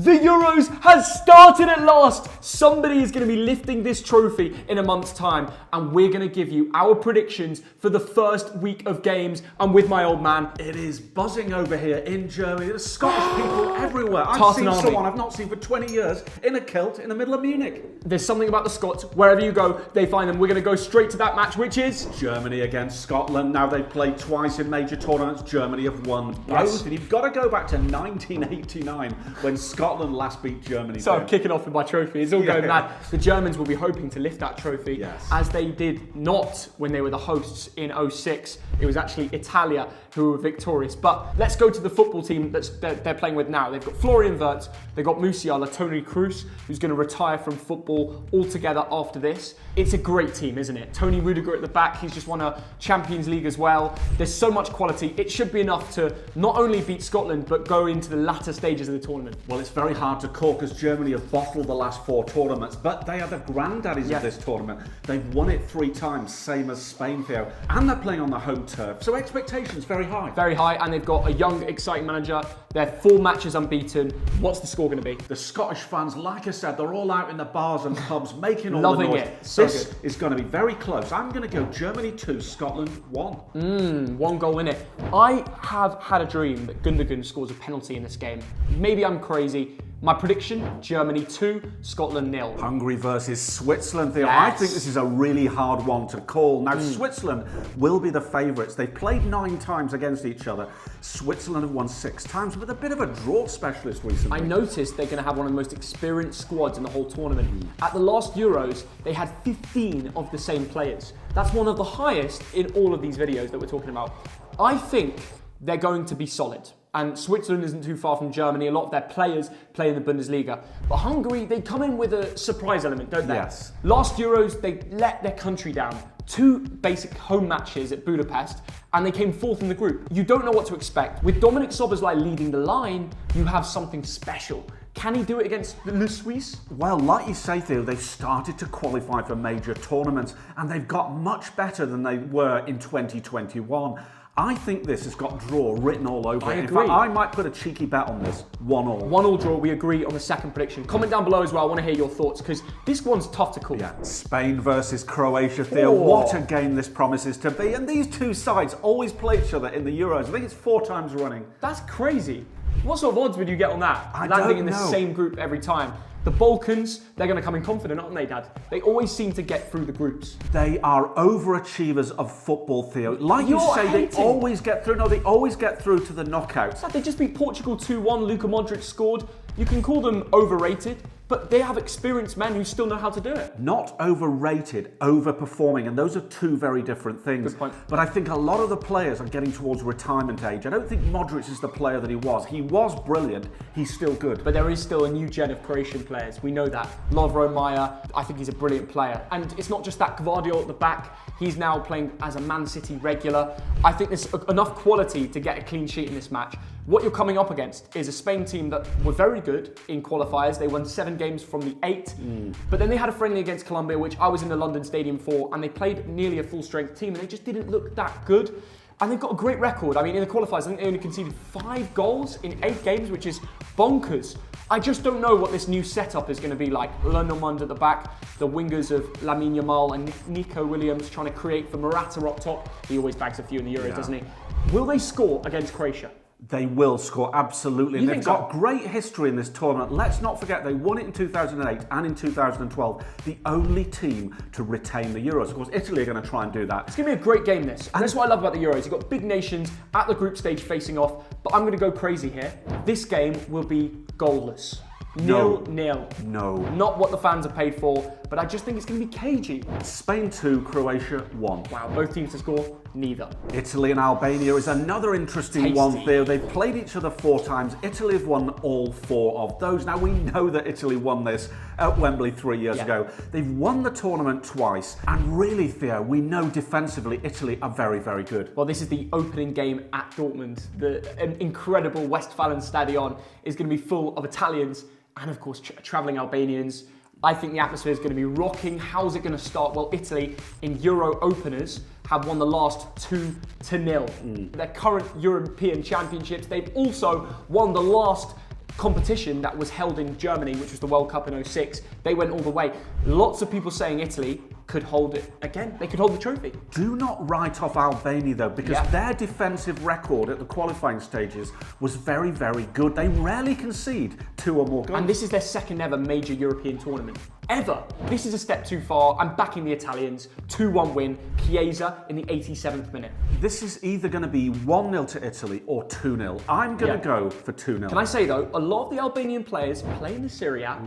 The Euros has started at last. Somebody is going to be lifting this trophy in a month's time, and we're going to give you our predictions for the first week of games. I'm with my old man. It is buzzing over here in Germany. There's Scottish people everywhere. I've seen someone I've not seen for 20 years in a kilt in the middle of Munich. There's something about the Scots. Wherever you go, they find them. We're going to go straight to that match, which is Germany against Scotland. Now, they've played twice in major tournaments. Germany have won both. Yes. And you've got to go back to 1989 when Scotland last beat Germany. So I'm kicking off with my trophy. It's all going mad. The Germans will be hoping to lift that trophy, as they did not when they were the hosts in 06. It was actually Italia who were victorious. But let's go to the football team they're playing with now. They've got Florian Wirtz, they've got Musiala, Toni Kroos, who's going to retire from football altogether after this. It's a great team, isn't it? Tony Rudiger at the back, he's just won a Champions League as well. There's so much quality. It should be enough to not only beat Scotland, but go into the latter stages of the tournament. Well, it's very hard to call because Germany have bottled the last 4 tournaments, but they are the granddaddies of this tournament. They've won it 3 times, same as Spain, Theo, and they're playing on the home turf. So expectations very high. Very high, and they've got a young, exciting manager. They're 4 matches unbeaten. What's the score going to be? The Scottish fans, like I said, they're all out in the bars and pubs making all Loving the noise. it. So this good. is going to be very close. I'm going to go Germany 2, Scotland 1. 1 goal in it. I have had a dream that Gundogan scores a penalty in this game. Maybe I'm crazy. My prediction, Germany 2, Scotland 0. Hungary versus Switzerland, Theo. Yes. I think this is a really hard one to call. Now, Switzerland will be the favourites. They've played 9 times against each other. Switzerland have won 6 times with a bit of a draw specialist recently. I noticed they're going to have one of the most experienced squads in the whole tournament. At the last Euros, they had 15 of the same players. That's one of the highest in all of these videos that we're talking about. I think they're going to be solid. And Switzerland isn't too far from Germany. A lot of their players play in the Bundesliga. But Hungary, they come in with a surprise element, don't they? Yes. Last Euros, they let their country down. 2 basic home matches at Budapest, and they came 4th in the group. You don't know what to expect. With Dominik Szoboszlai leading the line, you have something special. Can he do it against the Swiss? Well, like you say, Theo, they've started to qualify for major tournaments, and they've got much better than they were in 2021. I think this has got draw written all over it. I agree. In fact, I might put a cheeky bet on this. 1-1. 1-1 draw, we agree on the second prediction. Comment down below as well, I want to hear your thoughts, because this one's tough to call. Yeah, Spain versus Croatia, Theo. What a game this promises to be. And these 2 sides always play each other in the Euros. I think it's 4 times running. That's crazy. What sort of odds would you get on that? I Landing don't in the know. same group every time. The Balkans, they're going to come in confident, aren't they, Dad? They always seem to get through the groups. They are overachievers of football, Theo. Like you You're say, hating. they always get through. No, they always get through to the knockouts. Dad, they just beat Portugal 2-1. Luka Modric scored. You can call them overrated, but they have experienced men who still know how to do it. Not overrated, overperforming, and those are 2 very different things. Good point. But I think a lot of the players are getting towards retirement age. I don't think Modric is the player that he was. He was brilliant. He's still good. But there is still a new gen of Croatian players. We know that. Lovro Majer, I think he's a brilliant player. And it's not just that Gvardiol at the back. He's now playing as a Man City regular. I think there's enough quality to get a clean sheet in this match. What you're coming up against is a Spain team that were very good in qualifiers. They won 7 games from the 8. But then they had a friendly against Colombia, which I was in the London Stadium for, and they played nearly a full-strength team, and they just didn't look that good. And they've got a great record. I mean, in the qualifiers, I think they only conceded 5 goals in 8 games, which is bonkers. I just don't know what this new setup is going to be like. Lenormand at the back, the wingers of Lamine Yamal and Nico Williams trying to create for Morata up top. He always bags a few in the Euros, doesn't he? Will they score against Croatia? They will score, absolutely. And You they've think got great history in this tournament. Let's not forget they won it in 2008 and in 2012. The only team to retain the Euros. Of course, Italy are going to try and do that. It's going to be a great game, this. And that's what I love about the Euros. You've got big nations at the group stage facing off. But I'm going to go crazy here. This game will be goalless. No. 0-0. No. Not what the fans are paid for, but I just think it's going to be cagey. Spain 2, Croatia 1. Wow, both teams to score, neither. Italy and Albania is another interesting Tasty. one, Theo. They've played each other 4 times. Italy have won all 4 of those. Now, we know that Italy won this at Wembley 3 years ago. They've won the tournament twice. And really, Theo, we know defensively Italy are very, very good. Well, this is the opening game at Dortmund. The incredible Westfalenstadion is going to be full of Italians and, of course, travelling Albanians. I think the atmosphere is going to be rocking. How's it going to start? Well, Italy, in Euro openers, have won the last 2-0. Their current European championships, they've also won the last competition that was held in Germany, which was the World Cup in '06. They went all the way. Lots of people saying Italy could hold it again. They could hold the trophy. Do not write off Albania though, because their defensive record at the qualifying stages was very, very good. They rarely concede 2 or more goals. And this is their second ever major European tournament. Ever. This is a step too far. I'm backing the Italians. 2-1 win. Chiesa in the 87th minute. This is either going to be 1-0 to Italy or 2-0. I'm going to go for 2-0. Can I say though, a lot of the Albanian players play in the Serie A.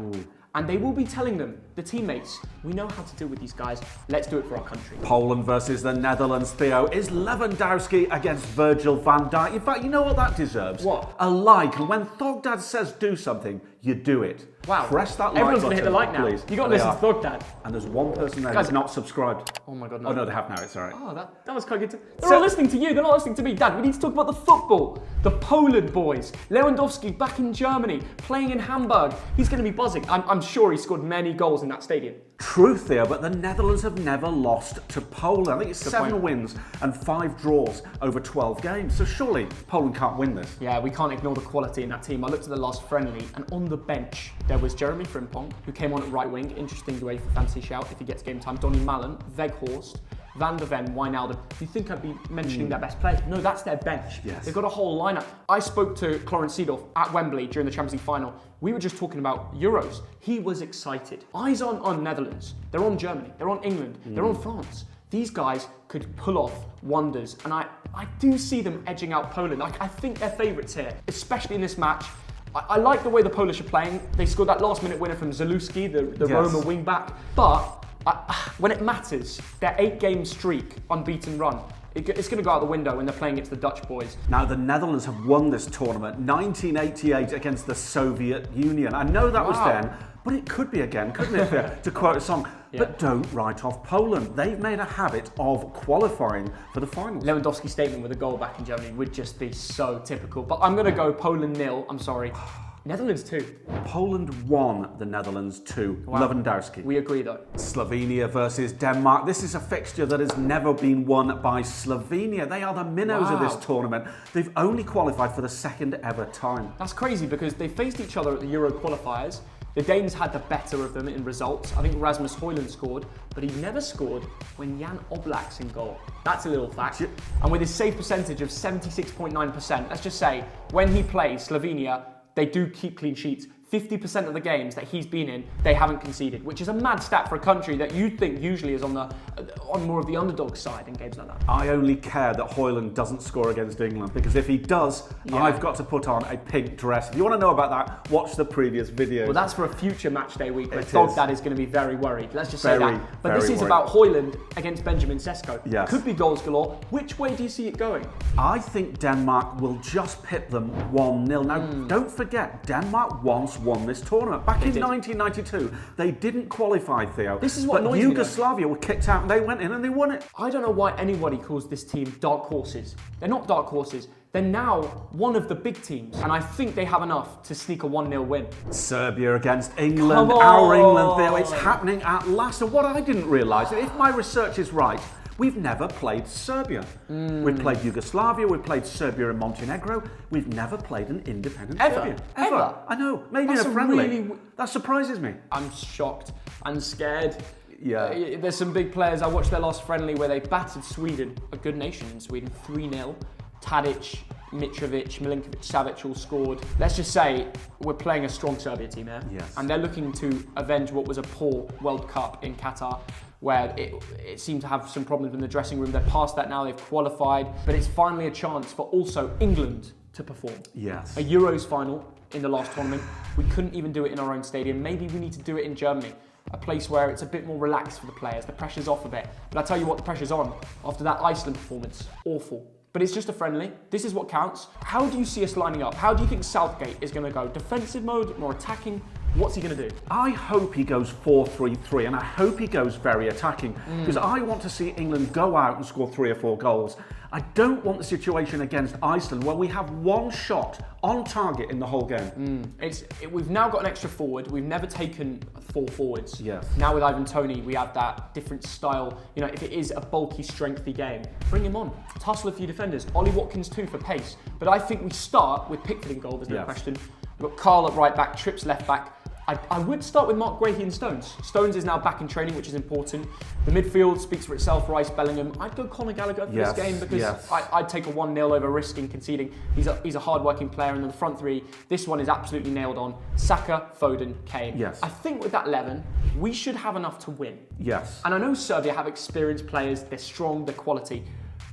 And they will be telling them, the teammates, we know how to deal with these guys. Let's do it for our country. Poland versus the Netherlands, Theo. Is Lewandowski against Virgil van Dijk? In fact, you know what that deserves? What? A like. And when Thogdad says do something, you do it. Wow. Press that like Everyone's button, going to hit the like now. please. You got to listen to Thogdad. And there's one person there who's not subscribed. Oh my God, no. Oh no, they have now. It's all right. Oh, that was quite good. They're not listening to you. They're not listening to me. Dad, we need to talk about the football. The Poland boys. Lewandowski back in Germany, playing in Hamburg. He's going to be buzzing. I'm sure he scored many goals in that stadium. True, Theo, but the Netherlands have never lost to Poland. I think it's 7 wins and 5 draws over 12 games. So surely Poland can't win this. Yeah, we can't ignore the quality in that team. I looked at the last friendly, and on the bench, there was Jeremy Frimpong, who came on at right wing. Interesting way for fancy shout if he gets game time. Donny Malen, Weghorst, Van der Ven, Wijnaldum. You think I'd be mentioning their best players? No, that's their bench. Yes. They've got a whole lineup. I spoke to Clarence Seedorf at Wembley during the Champions League final. We were just talking about Euros. He was excited. Eyes on Netherlands. They're on Germany. They're on England. They're on France. These guys could pull off wonders, and I do see them edging out Poland. I think they're favourites here, especially in this match. I like the way the Polish are playing. They scored that last-minute winner from Zaluski, the Roma wing-back. But when it matters, their 8-game streak, unbeaten run, it's going to go out the window when they're playing against the Dutch boys. Now, the Netherlands have won this tournament 1988 against the Soviet Union. I know that was then, but it could be again, couldn't it? To quote a song. Yeah. But don't write off Poland. They've made a habit of qualifying for the finals. Lewandowski's statement with a goal back in Germany would just be so typical. But I'm going to go Poland 0. I'm sorry. Netherlands 2. Poland 1, the Netherlands 2. Wow. Lewandowski. We agree though. Slovenia versus Denmark. This is a fixture that has never been won by Slovenia. They are the minnows of this tournament. They've only qualified for the second ever time. That's crazy because they faced each other at the Euro qualifiers. The Danes had the better of them in results. I think Rasmus Højlund scored, but he never scored when Jan Oblak's in goal. That's a little fact. And with his save percentage of 76.9%, let's just say, when he plays Slovenia, they do keep clean sheets. 50% of the games that he's been in, they haven't conceded, which is a mad stat for a country that you'd think usually is on more of the underdog side in games like that. I only care that Højlund doesn't score against England, because if he does, I've got to put on a pink dress. If you want to know about that, watch the previous video. Well, that's for a future match day week where Thogdad is going to be very worried. Let's just say that. But this is about Højlund against Benjamin Sesko. Yes. Could be goals galore. Which way do you see it going? I think Denmark will just pip them 1-0. Now, don't forget, Denmark once won this tournament. Back in 1992, they didn't qualify, Theo. This is what but annoys me, Yugoslavia were kicked out and they went in and they won it. I don't know why anybody calls this team dark horses. They're not dark horses. They're now one of the big teams, and I think they have enough to sneak a 1-0 win. Serbia against England, our England, Theo. It's happening at last. And what I didn't realise, if my research is right, we've never played Serbia. We've played Yugoslavia, we've played Serbia and Montenegro. We've never played an independent Serbia. Ever? I know, maybe That's in a friendly. That surprises me. I'm shocked and scared. Yeah. There's some big players. I watched their last friendly where they battered Sweden, a good nation in Sweden, 3-0. Tadic, Mitrovic, Milinkovic, Savic all scored. Let's just say we're playing a strong Serbia team here. Yes. And they're looking to avenge what was a poor World Cup in Qatar, where it seemed to have some problems in the dressing room. They're past that now, they've qualified. But it's finally a chance for also England to perform. Yes. A Euros final in the last tournament. We couldn't even do it in our own stadium. Maybe we need to do it in Germany. A place where it's a bit more relaxed for the players. The pressure's off a bit. But I tell you what, the pressure's on after that Iceland performance. Awful. But it's just a friendly. This is what counts. How do you see us lining up? How do you think Southgate is going to go? Defensive mode, more attacking? What's he going to do? I hope he goes 4-3-3, and I hope he goes very attacking, because I want to see England go out and score 3 or 4 goals. I don't want the situation against Iceland where we have one shot on target in the whole game. We've now got an extra forward. We've never taken 4 forwards. Yes. Now with Ivan Toney, we have that different style. You know, if it is a bulky, strengthy game, bring him on. Tussle a few defenders. Ollie Watkins too for pace. But I think we start with Pickford in goal, there's no question. You've got Carl at right back, Trips left back. I would start with Mark Guehi and Stones. Stones is now back in training, which is important. The midfield speaks for itself. Rice, Bellingham. I'd go Conor Gallagher for this game because I'd take a 1-0 over risking conceding. He's a hard-working player, and then the front three, this one is absolutely nailed on. Saka, Foden, Kane. Yes. I think with that 11, we should have enough to win. Yes. And I know Serbia have experienced players. They're strong, they're quality.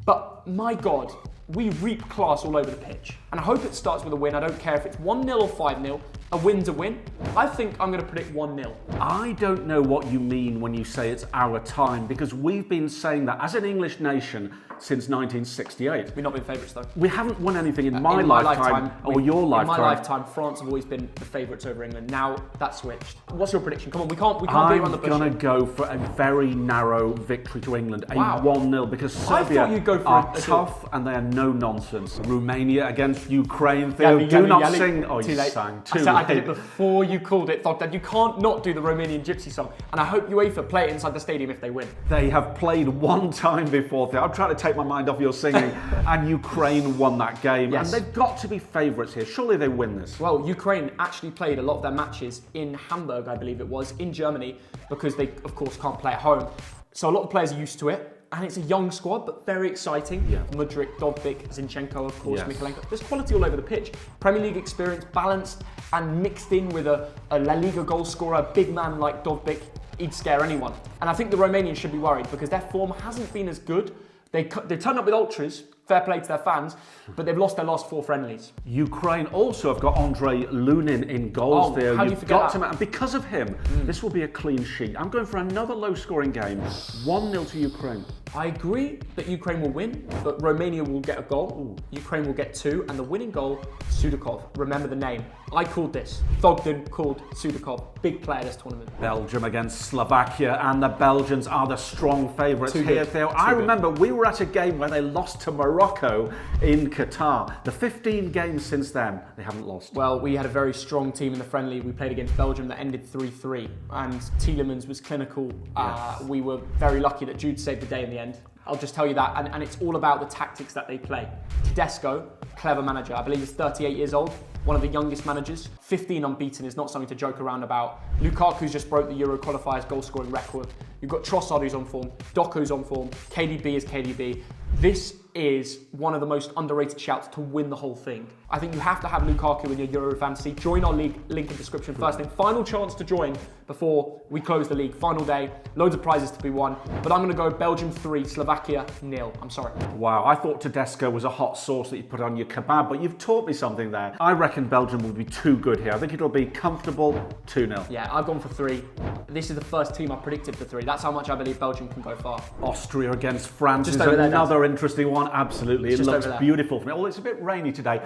But my God, we reap class all over the pitch. And I hope it starts with a win. I don't care if it's 1-0 or 5-0. A win's a win. I think I'm going to predict 1-0. I don't know what you mean when you say it's our time, because we've been saying that as an English nation since 1968. We've not been favourites though. We haven't won anything in my lifetime or your lifetime. In my lifetime, France have always been the favourites over England. Now that's switched. What's your prediction? Come on, we can't be around the bush. I'm going to go for a very narrow victory to England, a 1-0, because I Serbia thought you'd go for are tough and they are no nonsense. Romania against Ukraine. Theo, do not sing. Oh, you sang too late. I did it before you called it, Thogden. You can't not do the Romanian Gypsy song. And I hope UEFA play it inside the stadium if they win. They have played one time before, Theo. I'm trying to take my mind off your singing. And Ukraine won that game. Yes. And they've got to be favourites here. Surely they win this. Well, Ukraine actually played a lot of their matches in Hamburg, I believe it was, in Germany, because they, of course, can't play at home. So a lot of players are used to it. And it's a young squad, but very exciting. Yeah. Mudryk, Dovbyk, Zinchenko, of course, Mikolenko. There's quality all over the pitch. Premier League experience, balanced and mixed in with a La Liga goal scorer, a big man like Dovbyk. He'd scare anyone. And I think the Romanians should be worried because their form hasn't been as good. They turned up with ultras, fair play to their fans, but they've lost their last 4 friendlies. Ukraine also have got Andrei Lunin in goals there. How do you forget that? And because of him, this will be a clean sheet. I'm going for another low-scoring game, 1-0 to Ukraine. I agree that Ukraine will win, but Romania will get a goal. Ukraine will get 2, and the winning goal, Sudakov. Remember the name. I called this. Thogden called Sudakov. Big player this tournament. Belgium against Slovakia, and the Belgians are the strong favourites here, Theo. I remember we were at a game where they lost to Morocco in Qatar. The 15 games since then, they haven't lost. Well, we had a very strong team in the friendly. We played against Belgium that ended 3-3, and Tielemans was clinical. We were very lucky that Jude saved the day in the end. I'll just tell you that, and it's all about the tactics that they play. Tedesco, clever manager. I believe he's 38 years old, one of the youngest managers. 15 unbeaten is not something to joke around about. Lukaku's just broke the Euro qualifiers goal scoring record. You've got Trossard who's on form, Doku's on form, KDB is KDB. This is one of the most underrated shouts to win the whole thing. I think you have to have Lukaku in your Euro fantasy. Join our league, link in description first thing. Final chance to join before we close the league. Final day, loads of prizes to be won. But I'm going to go Belgium 3, Slovakia 0. I'm sorry. Wow, I thought Tedesco was a hot sauce that you put on your kebab, but you've taught me something there. I reckon Belgium will be too good here. I think it'll be comfortable 2-0. Yeah, I've gone for 3. This is the first team I predicted for 3. That's how much I believe Belgium can go far. Austria against France Just is over there, another interesting one. Absolutely, it looks beautiful for me. Oh, it's a bit rainy today.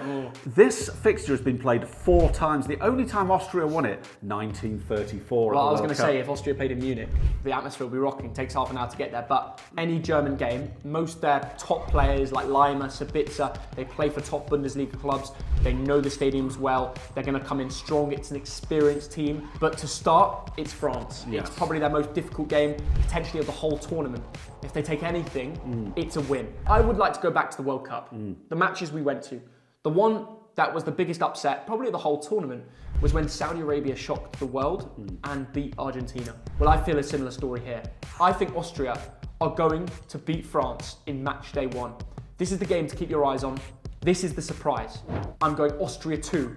This fixture has been played 4 times. The only time Austria won it, 1934. Well, I was going to say, if Austria played in Munich, the atmosphere will be rocking. It takes half an hour to get there. But any German game, most of their top players like Leimer, Sabitzer, they play for top Bundesliga clubs. They know the stadiums well. They're going to come in strong. It's an experienced team. But to start, it's France. Yes. It's probably their most difficult game, potentially of the whole tournament. If they take anything, it's a win. I would like to go back to the World Cup. The matches we went to. The one that was the biggest upset, probably of the whole tournament, was when Saudi Arabia shocked the world and beat Argentina. Well, I feel a similar story here. I think Austria are going to beat France in match day 1. This is the game to keep your eyes on. This is the surprise. I'm going Austria 2,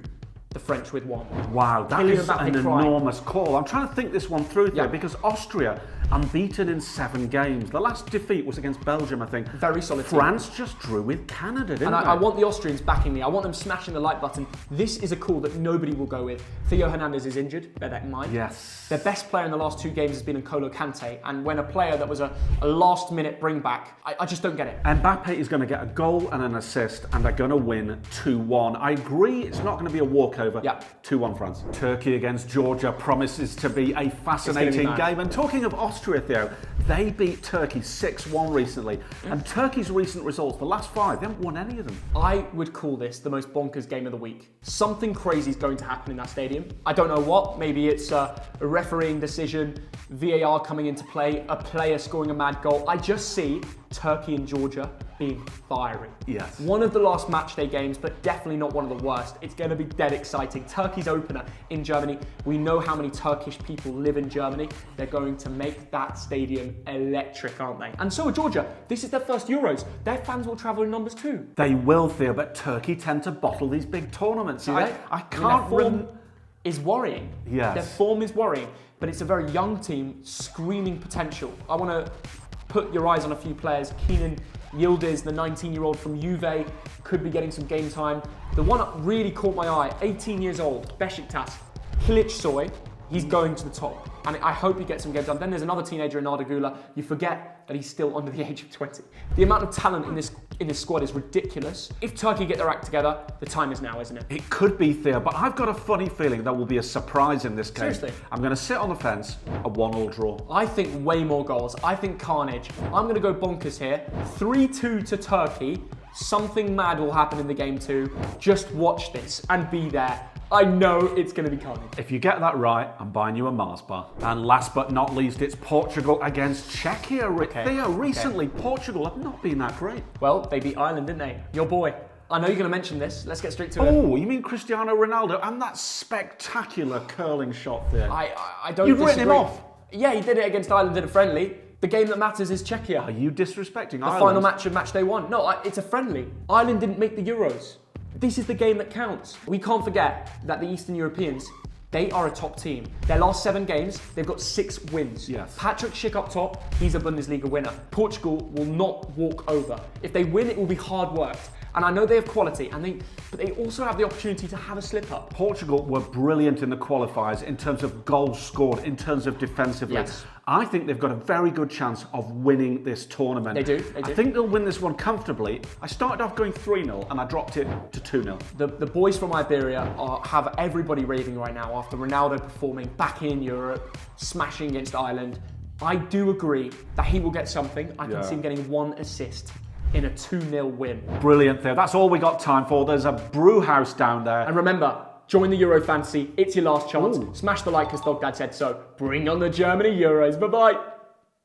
the French with 1. Wow, that is an enormous call. I'm trying to think this one through there because Austria, unbeaten in 7 games. The last defeat was against Belgium, I think. Very solid France just drew with Canada, didn't they? And I want the Austrians backing me. I want them smashing the like button. This is a call that nobody will go with. Theo Hernandez is injured, bear that in mind. Yes. Their best player in the last 2 games has been N'Golo Kante, and when a player that was a last-minute bring-back, I just don't get it. Mbappe is going to get a goal and an assist, and they're going to win 2-1. I agree, it's not going to be a walkover. Yeah. 2-1 France. Turkey against Georgia promises to be a fascinating game. And talking of Austria, Theo, they beat Turkey 6-1 recently. And Turkey's recent results, the last 5, they haven't won any of them. I would call this the most bonkers game of the week. Something crazy is going to happen in that stadium. I don't know what. Maybe it's a refereeing decision, VAR coming into play, a player scoring a mad goal. I just see Turkey and Georgia being fiery. Yes. One of the last match day games, but definitely not one of the worst. It's going to be dead exciting. Turkey's opener in Germany. We know how many Turkish people live in Germany. They're going to make that stadium electric, aren't they? And so are Georgia. This is their first Euros. Their fans will travel in numbers too. They will, Theo, but Turkey tend to bottle these big tournaments. Do they? I can't their form is worrying. Yes. Their form is worrying, but it's a very young team, screaming potential. I want to put your eyes on a few players. Kenan Yildiz, the 19-year-old from Juve, could be getting some game time. The one that really caught my eye, 18 years old, Besiktas, Kilic Soy, he's going to the top. And I hope he gets some game time. Then there's another teenager in Arda Güler. You forget that he's still under the age of 20. The amount of talent in this squad is ridiculous. If Turkey get their act together, the time is now, isn't it? It could be, Theo, but I've got a funny feeling there will be a surprise in this game. Seriously? I'm going to sit on the fence, a 1-1 draw. I think way more goals. I think carnage. I'm going to go bonkers here. 3-2 to Turkey. Something mad will happen in the game too. Just watch this and be there. I know it's going to be carnage. If you get that right, I'm buying you a Mars bar. And last but not least, it's Portugal against Czechia. Okay. Theo, recently, Portugal have not been that great. Well, they beat Ireland, didn't they? Your boy. I know you're going to mention this. Let's get straight to it. Oh, you mean Cristiano Ronaldo and that spectacular curling shot there? I don't You've disagree. written him off. Yeah, he did it against Ireland in a friendly. The game that matters is Czechia. Are you disrespecting The Ireland? final match of match day 1. No, it's a friendly. Ireland didn't make the Euros. This is the game that counts. We can't forget that the Eastern Europeans, they are a top team. Their last 7 games, they've got 6 wins. Yes. Patrick Schick up top, he's a Bundesliga winner. Portugal will not walk over. If they win, it will be hard worked. And I know they have quality, but they also have the opportunity to have a slip up. Portugal were brilliant in the qualifiers in terms of goals scored, in terms of defensively. Yes. I think they've got a very good chance of winning this tournament. They do. I think they'll win this one comfortably. I started off going 3-0 and I dropped it to 2-0. The boys from Iberia have everybody raving right now after Ronaldo performing back in Europe, smashing against Ireland. I do agree that he will get something. I can see him getting 1 assist in a 2-0 win. Brilliant, Theo. That's all we got time for. There's a brew house down there. And remember, join the Euro fantasy. It's your last chance. Ooh. Smash the like because Dog Dad said so. Bring on the Germany Euros. Bye-bye.